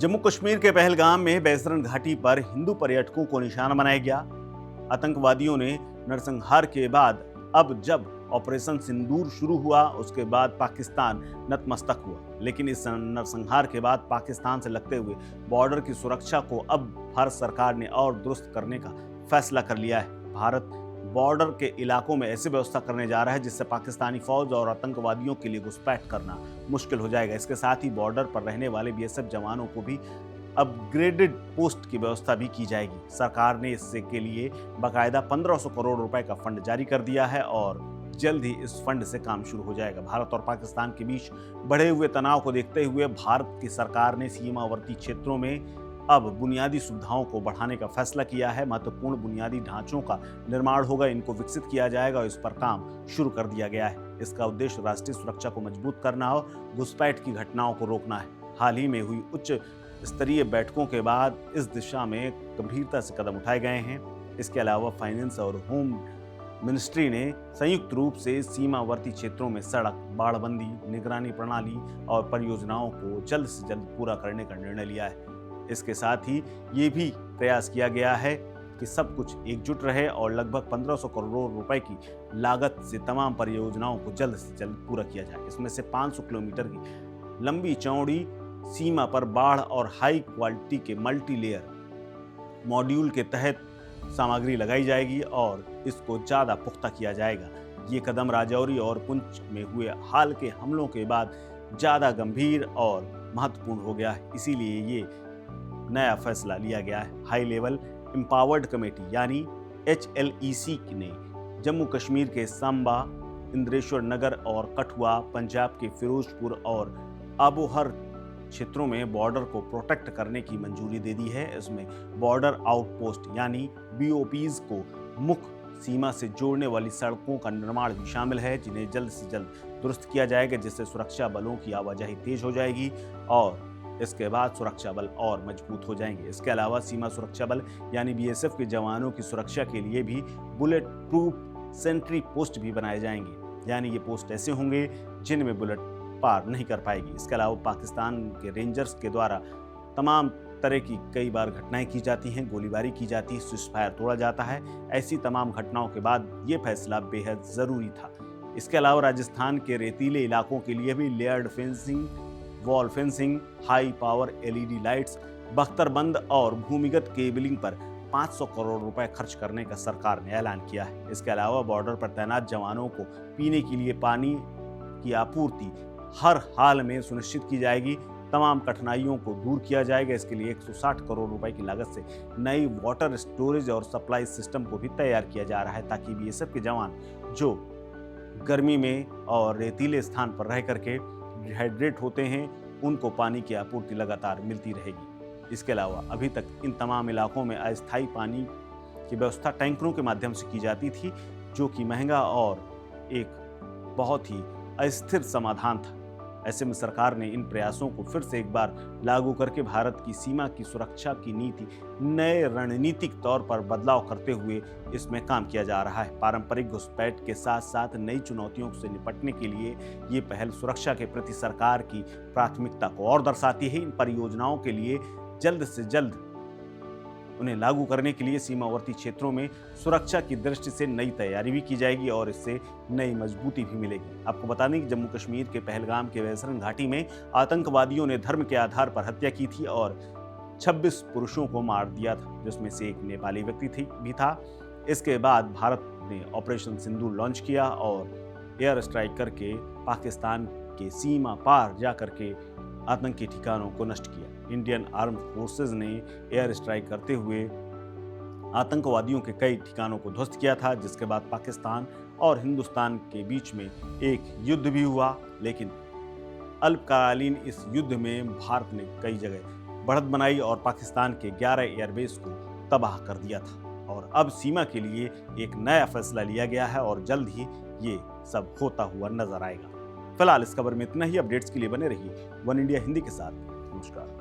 जम्मू कश्मीर के पहलगाम में बैसरन घाटी पर हिंदू पर्यटकों को निशाना बनाया गया। आतंकवादियों ने नरसंहार के बाद अब जब ऑपरेशन सिंदूर शुरू हुआ उसके बाद पाकिस्तान नतमस्तक हुआ, लेकिन इस नरसंहार के बाद पाकिस्तान से लगते हुए बॉर्डर की सुरक्षा को अब भारत सरकार ने और दुरुस्त करने का फैसला कर लिया है। भारत बॉर्डर के इलाकों में ऐसी व्यवस्था करने जा रहा है जिससे पाकिस्तानी फौज और आतंकवादियों के लिए घुसपैठ करना मुश्किल हो जाएगा। इसके साथ ही बॉर्डर पर रहने वाले बीएसएफ जवानों को भी अपग्रेडेड पोस्ट की व्यवस्था भी की जाएगी। सरकार ने इससे के लिए बाकायदा 1500 करोड़ रुपए का फंड जारी कर दिया है और जल्द ही इस फंड से काम शुरू हो जाएगा। भारत और पाकिस्तान के बीच बढ़े हुए तनाव को देखते हुए भारत की सरकार ने सीमावर्ती क्षेत्रों में अब बुनियादी सुविधाओं को बढ़ाने का फैसला किया है। महत्वपूर्ण बुनियादी ढांचों का निर्माण होगा, इनको विकसित किया जाएगा और इस पर काम शुरू कर दिया गया है। इसका उद्देश्य राष्ट्रीय सुरक्षा को मजबूत करना और घुसपैठ की घटनाओं को रोकना है। हाल ही में हुई उच्च स्तरीय बैठकों के बाद इस दिशा में गंभीरता से कदम उठाए गए हैं। इसके अलावा फाइनेंस और होम मिनिस्ट्री ने संयुक्त रूप से सीमावर्ती क्षेत्रों में सड़क, बाड़बंदी, निगरानी प्रणाली और परियोजनाओं को जल्द से जल्द पूरा करने का निर्णय लिया है। इसके साथ ही ये भी प्रयास किया गया है कि सब कुछ एकजुट रहे और लगभग 1500 करोड़ रुपए की लागत से तमाम परियोजनाओं को जल्द से जल्द पूरा किया जाए। इसमें से 500 किलोमीटर की लंबी चौड़ी सीमा पर बाढ़ और हाई क्वालिटी के मल्टी लेयर मॉड्यूल के तहत सामग्री लगाई जाएगी और इसको ज़्यादा पुख्ता किया जाएगा। ये कदम राजौरी और पुंछ में हुए हाल के हमलों के बाद ज़्यादा गंभीर और महत्वपूर्ण हो गया है, इसीलिए ये नया फैसला लिया गया है। हाई लेवल एम्पावर्ड कमेटी यानी HLEC ने जम्मू कश्मीर के सांबा, इंद्रेश्वर नगर और कठुआ, पंजाब के फिरोजपुर और आबोहर क्षेत्रों में बॉर्डर को प्रोटेक्ट करने की मंजूरी दे दी है। इसमें बॉर्डर आउटपोस्ट यानी BOPs को मुख्य सीमा से जोड़ने वाली सड़कों का निर्माण भी शामिल है, जिन्हें जल्द से जल्द दुरुस्त किया जाएगा, जिससे सुरक्षा बलों की आवाजाही तेज हो जाएगी और इसके बाद सुरक्षा बल और मजबूत हो जाएंगे। इसके अलावा सीमा सुरक्षा बल यानी BSF के जवानों की सुरक्षा के लिए भी बुलेट प्रूफ सेंट्री पोस्ट भी बनाए जाएंगे, यानी ये पोस्ट ऐसे होंगे जिनमें बुलेट पार नहीं कर पाएगी। इसके अलावा पाकिस्तान के रेंजर्स के द्वारा तमाम तरह की कई बार घटनाएं की जाती हैं, गोलीबारी की जाती है, सीज़फायर तोड़ा जाता है। ऐसी तमाम घटनाओं के बाद ये फैसला बेहद ज़रूरी था। इसके अलावा राजस्थान के रेतीले इलाकों के लिए भी layered fencing, wall fencing, high power LED lights, बख्तरबंद और भूमिगत केबलिंग पर 500 करोड़ रुपए खर्च करने का सरकार ने ऐलान किया है। इसके अलावा बॉर्डर पर तैनात जवानों को पीने के लिए पानी की आपूर्ति हर हाल में सुनिश्चित की जाएगी। तमाम कठिनाइयों को दूर किया जाएगा। इसके लिए 160 करोड़ रुपए की लागत से नई वाटर स्टोरेज और सप्लाई सिस्टम को भी तैयार किया जा रहा है, ताकि BSF के जवान जो गर्मी में और रेतीले स्थान पर रह करके डिहाइड्रेट होते हैं, उनको पानी की आपूर्ति लगातार मिलती रहेगी। इसके अलावा अभी तक इन तमाम इलाकों में अस्थायी पानी की व्यवस्था टैंकरों के माध्यम से की जाती थी, जो कि महंगा और एक बहुत ही अस्थिर समाधान था। ऐसे में सरकार ने इन प्रयासों को फिर से एक बार लागू करके भारत की सीमा की सुरक्षा की नीति नए रणनीतिक तौर पर बदलाव करते हुए इसमें काम किया जा रहा है। पारंपरिक घुसपैठ के साथ साथ नई चुनौतियों से निपटने के लिए ये पहल सुरक्षा के प्रति सरकार की प्राथमिकता को और दर्शाती है। इन परियोजनाओं के लिए जल्द से जल्द उन्हें लागू करने के लिए सीमावर्ती क्षेत्रों में सुरक्षा की दृष्टि से नई तैयारी भी की जाएगी और इससे नई मजबूती भी मिलेगी। आपको बता दें कि जम्मू कश्मीर के पहलगाम के बैसरन घाटी में आतंकवादियों ने धर्म के आधार पर हत्या की थी और 26 पुरुषों को मार दिया था, जिसमें से एक नेपाली व्यक्ति भी था। इसके बाद भारत ने ऑपरेशन सिंदूर लॉन्च किया और एयर स्ट्राइक करके पाकिस्तान के सीमा पार जा करके आतंकी ठिकानों को नष्ट किया। इंडियन आर्म्ड फोर्सेज ने एयर स्ट्राइक करते हुए आतंकवादियों के कई ठिकानों को ध्वस्त किया था, जिसके बाद पाकिस्तान और हिंदुस्तान के बीच में एक युद्ध भी हुआ। लेकिन अल्पकालीन इस युद्ध में भारत ने कई जगह बढ़त बनाई और पाकिस्तान के 11 एयरबेस को तबाह कर दिया था। और अब सीमा के लिए एक नया फैसला लिया गया है और जल्द ही ये सब होता हुआ नजर आएगा। फिलहाल इस खबर में इतना ही। अपडेट्स के लिए बने रहिए वन इंडिया हिंदी के साथ। नमस्कार।